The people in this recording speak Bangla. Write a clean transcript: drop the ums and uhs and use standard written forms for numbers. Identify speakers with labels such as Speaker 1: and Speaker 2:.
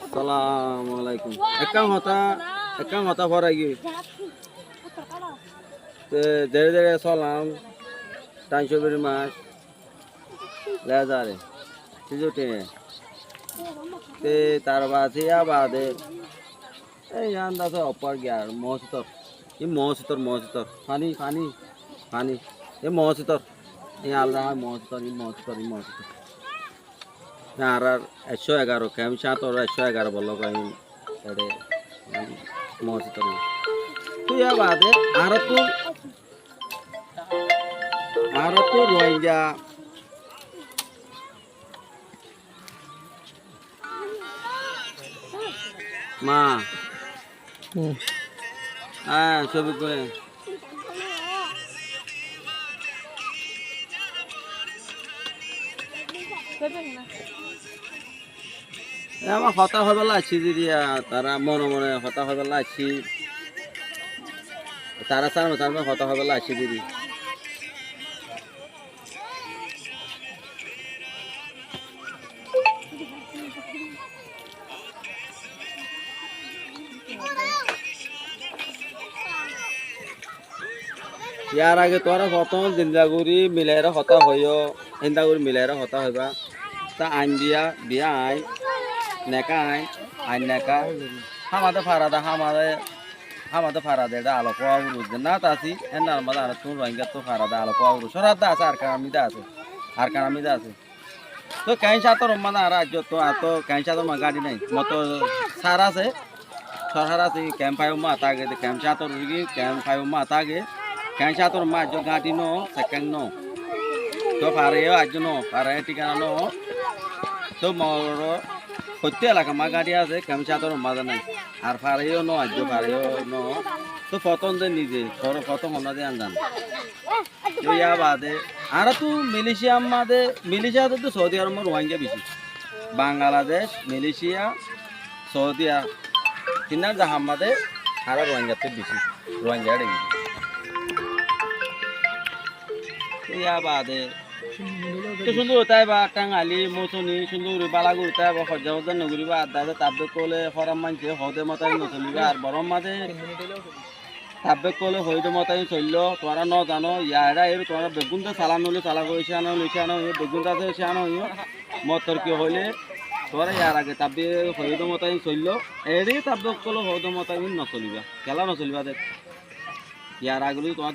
Speaker 1: Assalamualaikum. Ekang hota phorai gi. Dere salam. Tancho beri mas. Lazare. Sijute. Te tarbasi ya bade. Yanda se upar gya mositor. Ye mositor. Pani. Ye mositor. Ye alda mositor. আর 111 কেম সাত আর 111 বললো কই এডে মসজিদ তুই বাদে আর তো রোহিঙ্গা মা হ্যাঁ ছবি করে আমার হতা হবে লাগছি দিদি তারা মনে মনে হতা হবে লাগছি তারা সামনে হতা হবে লাগছি দিদি ইয়ার আগে তোরা প্রথম জিন্দাগুড়ি মিলাইরা হতা হইও হিন্দাগুড়ি মিলাইরা হতা হইবা তা আইন বিয়া আইন নেকা আইন নেকা হামাদে ফারাদে এটা আলো কোয়া উরুজ না তাসি এন্নার মাদা আর তুন রোহিঙ্গা তো ফারাদা আলো কোয়া উরুজ সরাদা আছে আর কামিদা আছে তো কাই সাতর মানে রাজ্য তো আতো কাই সাতর মা গাড়ি নাই মতো সার আছে সরকার আছে ক্যাম্প ফাইভ মা তাগে ক্যাম্প সাতর রুগী ক্যাম্প ফাইভ মা তাগে কাই সাতর মা jo গাড়ি নো সেকেন্ড নো তো ফারেও আজ নো ফারে ঠিকানা নো তো মর সত্য এলাকা মা গাড়ি আছে ক্যাম্প সাতর মাজা নাই আর ফারেও নো আজ ফারেও নো তো প্রথম যে নিজে প্রথম ওনাদে আনজান তো ইয়া বাদে আর তো মিলিশিয়া তো সৌদি আরব রোহিঙ্গা বেশি বাংলাদেশ মিলিশিয়া সৌদি আরব তিনার জাহামাদে আর রোহিঙ্গাতে বেশি রোহিঙ্গা বেশি ইয়া বাদে তো সুন্দর তাই বা টাঙ্গালি মৌসুমি সুন্দর বালাগুড়ি তাই বা হজ্জা নগরী বা আদাতে তাব্বে কোলে হরাম মানছে হদে মতাই নচলিবে আর বরম মাঝে তাব্বে কোলে হইদে মতাই চলল তোরা ন জানো ইয়ারা এর তোরা বেগুনটা চালান হলে চালা করেছে আনো বেগুনটা আছে আনো মতর কি হইলে তোরা ইয়ার আগে তাব্বে হইদে মতাই চলল এরই তাব্বে কোলে হইদে মতাই নচলিবা খেলা নচলিবা দেখ ইয়ার আগে তোমার